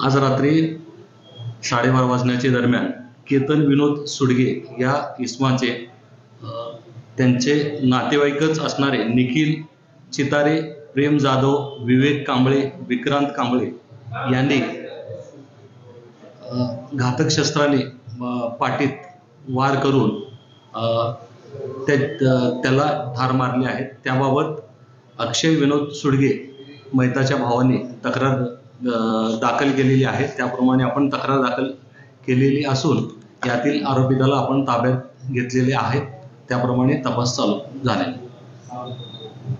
आज रात्री 12:30 वाजण्याच्या दरम्यान केतन विनोद सुडगे या इसमाचे त्यांचे नातेवाईकच असणारे निखिल चितारे, प्रेम जाधव, विवेक कांबळे, विक्रांत कांबळे यांनी घातक शस्त्राने पाठीत वार करून त्याला ठार मारले आहेत। त्याबाबत अक्षय विनोद सुडगे मैताच्या भावाने तक्रार दाखल केलेली आहे। त्याप्रमाणे आपण तक्रार दाखल केलेली असून यातील आरोपीला आपण ताब्यात घेतलेले आहे। त्याप्रमाणे तपास चालू झालेला आहे।